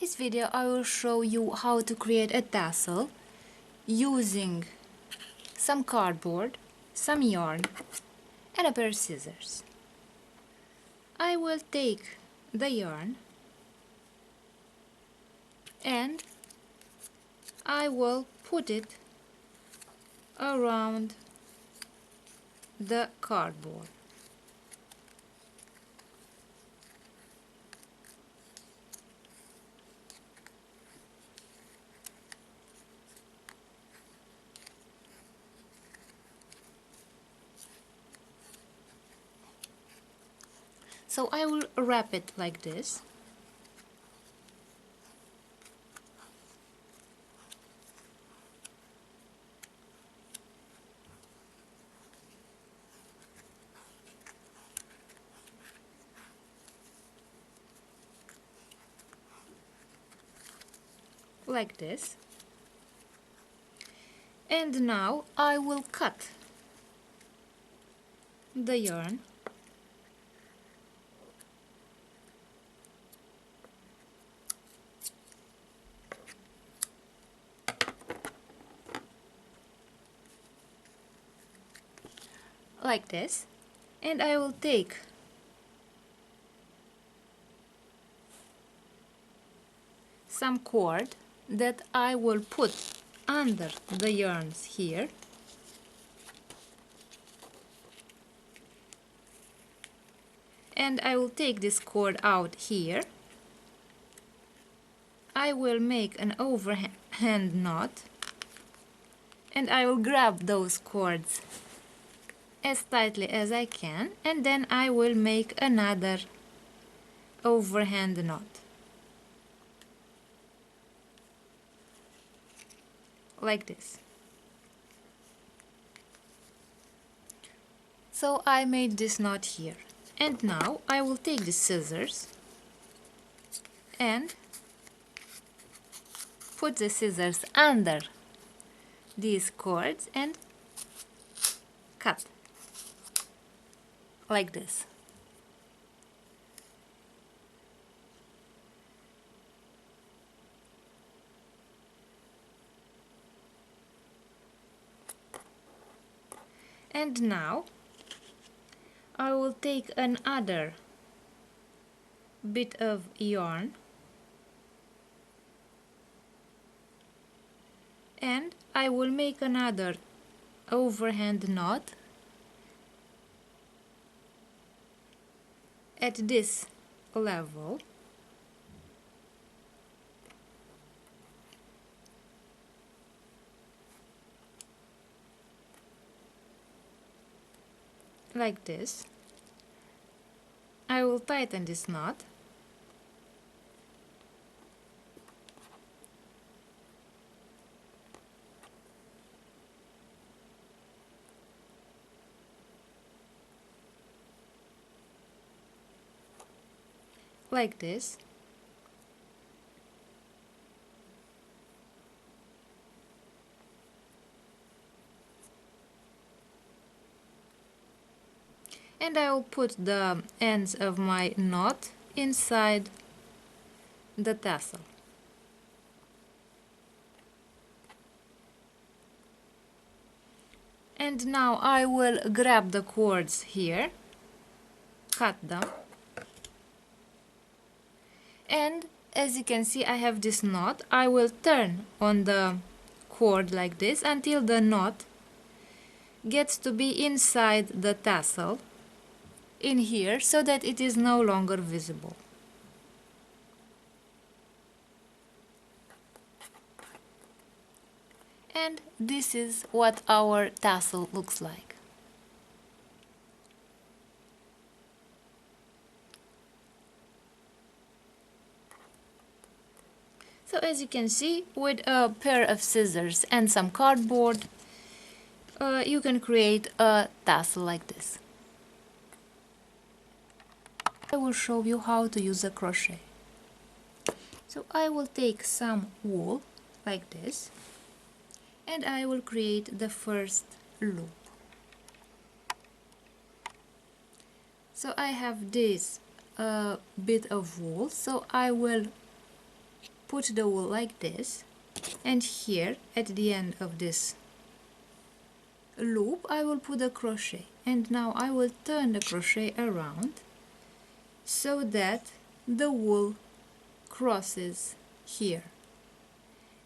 this video I will show you how to create a tassel using some cardboard, some yarn and a pair of scissors. I will take the yarn and I will put it around the cardboard. So I will wrap it like this. Like this. And now I will cut the yarn like this, and I will take some cord that I will put under the yarns here, and I will take this cord out here. I will make an overhand knot and I will grab those cords as tightly as I can, and then I will make another overhand knot like this. So I made this knot here, and now I will take the scissors and put the scissors under these cords and cut like this. And now I will take another bit of yarn and I will make another overhand knot at this level, like this. I will tighten this knot like this. And I will put the ends of my knot inside the tassel. And now I will grab the cords here, cut them, and as you can see I have this knot. I will turn on the cord like this until the knot gets to be inside the tassel in here, so that it is no longer visible. And this is what our tassel looks like. So as you can see, with a pair of scissors and some cardboard, you can create a tassel like this. I will show you how to use a crochet. So I will take some wool like this and I will create the first loop. So I have this bit of wool, so I will put the wool like this, and here at the end of this loop I will put a crochet, and now I will turn the crochet around so that the wool crosses here.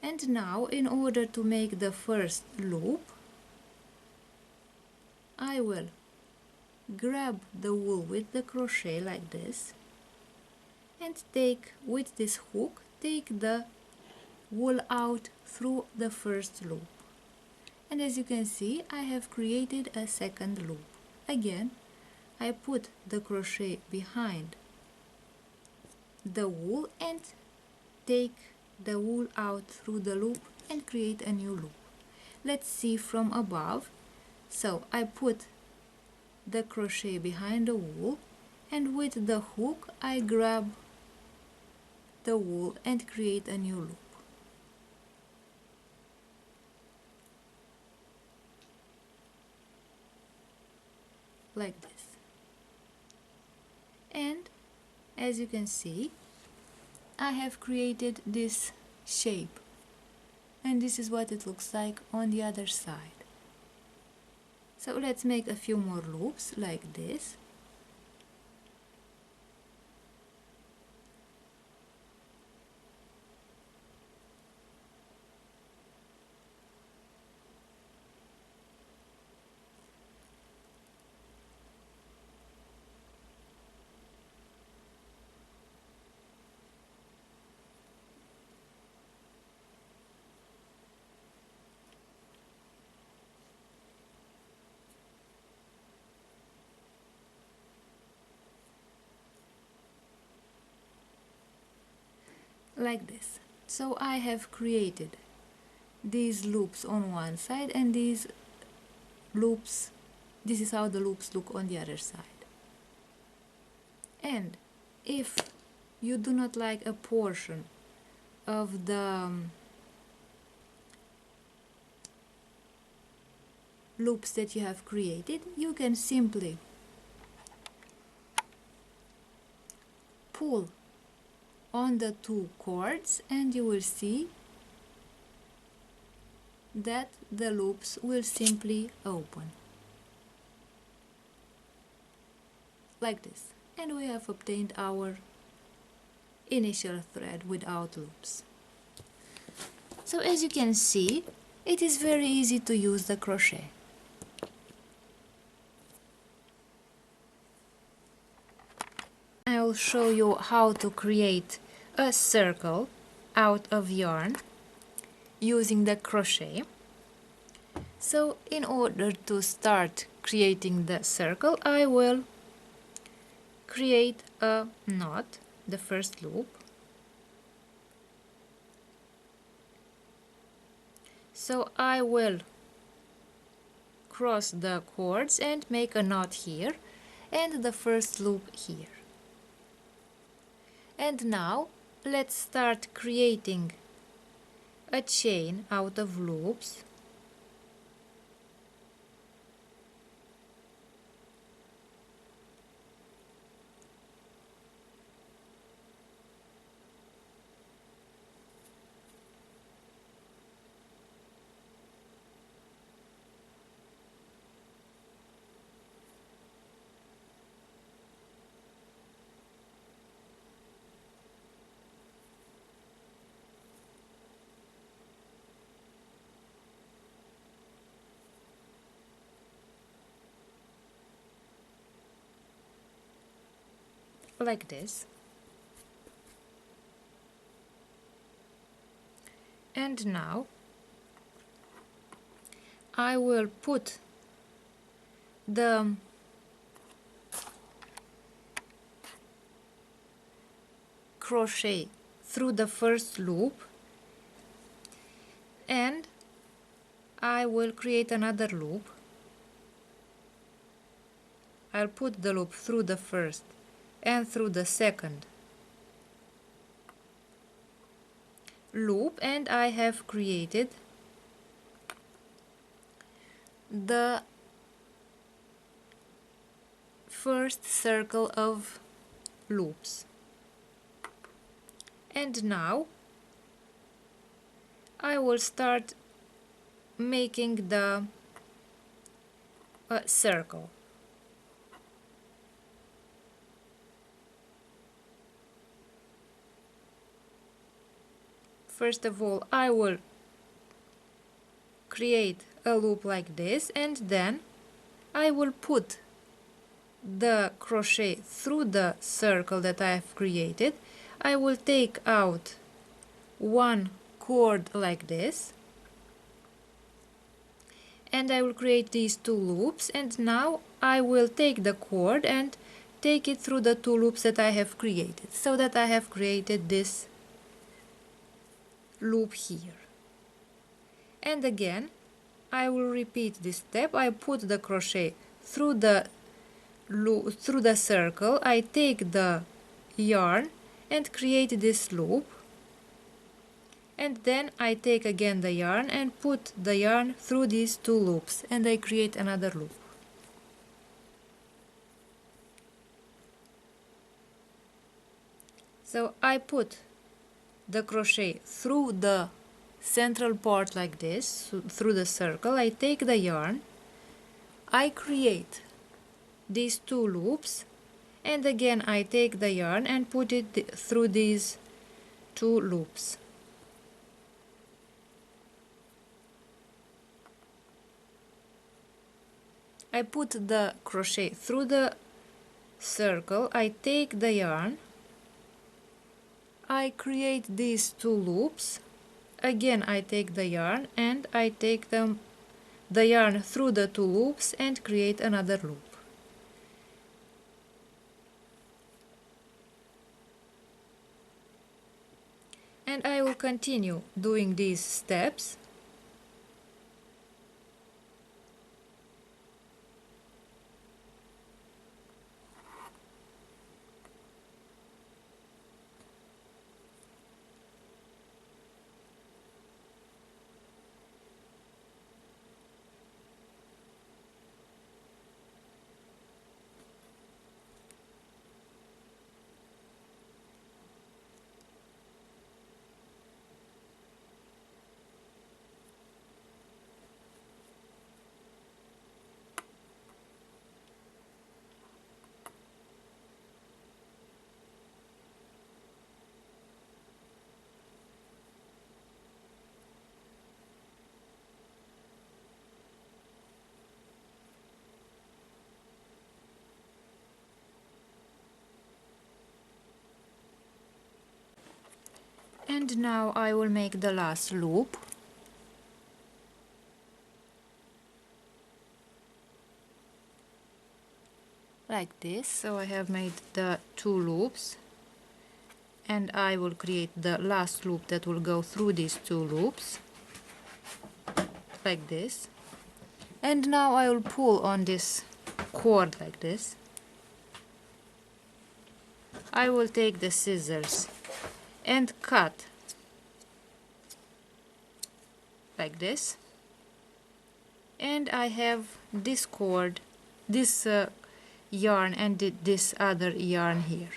And now, in order to make the first loop, I will grab the wool with the crochet like this and take, with this hook, take the wool out through the first loop. And as you can see, I have created a second loop. Again, I put the crochet behind the wool and take the wool out through the loop and create a new loop. Let's see from above. So I put the crochet behind the wool, and with the hook I grab the wool and create a new loop. Like this. And as you can see, I have created this shape, and this is what it looks like on the other side. So let's make a few more loops like this. Like this. So I have created these loops on one side, and these loops, this is how the loops look on the other side. And if you do not like a portion of the loops that you have created, you can simply pull on the two cords and you will see that the loops will simply open like this, and we have obtained our initial thread without loops. So as you can see, it is very easy to use the crochet. I will show you how to create a circle out of yarn using the crochet. So in order to start creating the circle, I will create a knot, the first loop. So I will cross the cords and make a knot here and the first loop here. And now let's start creating a chain out of loops. Like this. And now I will put the crochet through the first loop and I will create another loop. I'll put the loop through the first and through the second loop, and I have created the first circle of loops. And now I will start making the circle. First of all, I will create a loop like this, and then I will put the crochet through the circle that I have created. I will take out one cord like this, and I will create these two loops, and now I will take the cord and take it through the two loops that I have created, so that I have created this loop here. And again I will repeat this step. I put the crochet through the loop, through the circle. I take the yarn and create this loop, and then I take again the yarn and put the yarn through these two loops, and I create another loop. So I put the crochet through the central part like this, through the circle. I take the yarn, I create these two loops, and again I take the yarn and put it through these two loops. I put the crochet through the circle, I take the yarn, I create these two loops, again I take the yarn and I take the yarn through the two loops and create another loop. And I will continue doing these steps. And now I will make the last loop. Like this. So I have made the two loops, and I will create the last loop that will go through these two loops, like this. And now I will pull on this cord like this. I will take the scissors and cut like this, and I have this cord, this yarn, and this other yarn here.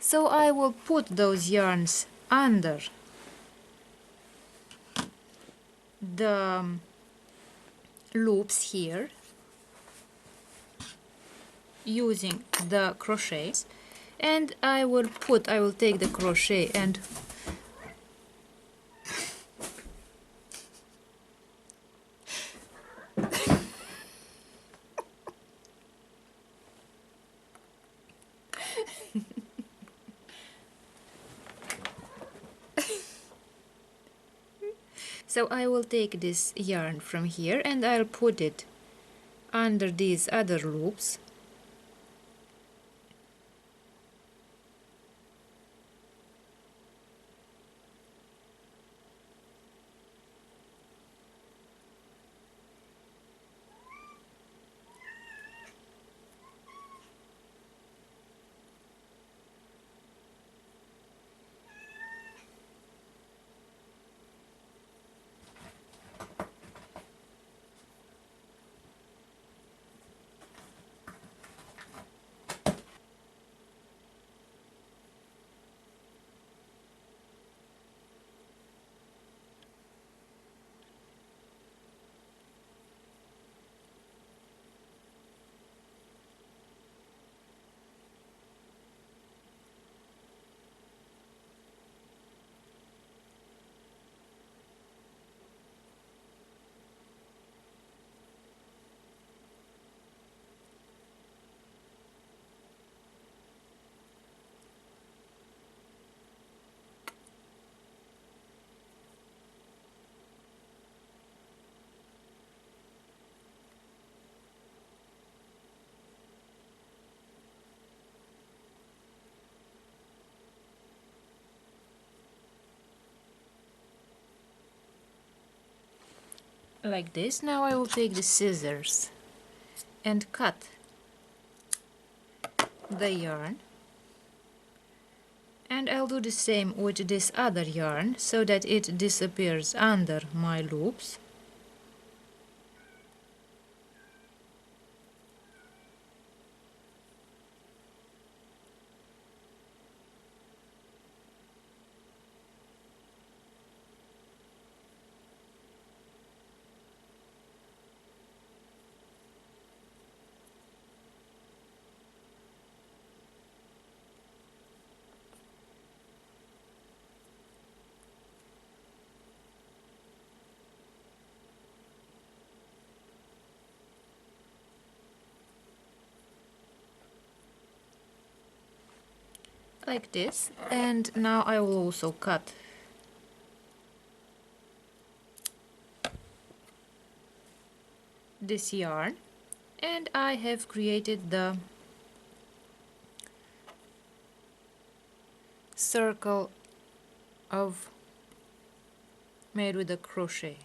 So I will put those yarns under the loops here using the crochets, and I will take the crochet and so I will take this yarn from here and I'll put it under these other loops. like this. Now I will take the scissors and cut the yarn, and I'll do the same with this other yarn so that it disappears under my loops. Like this. And now I will also cut this yarn, and I have created the circle of made with a crochet.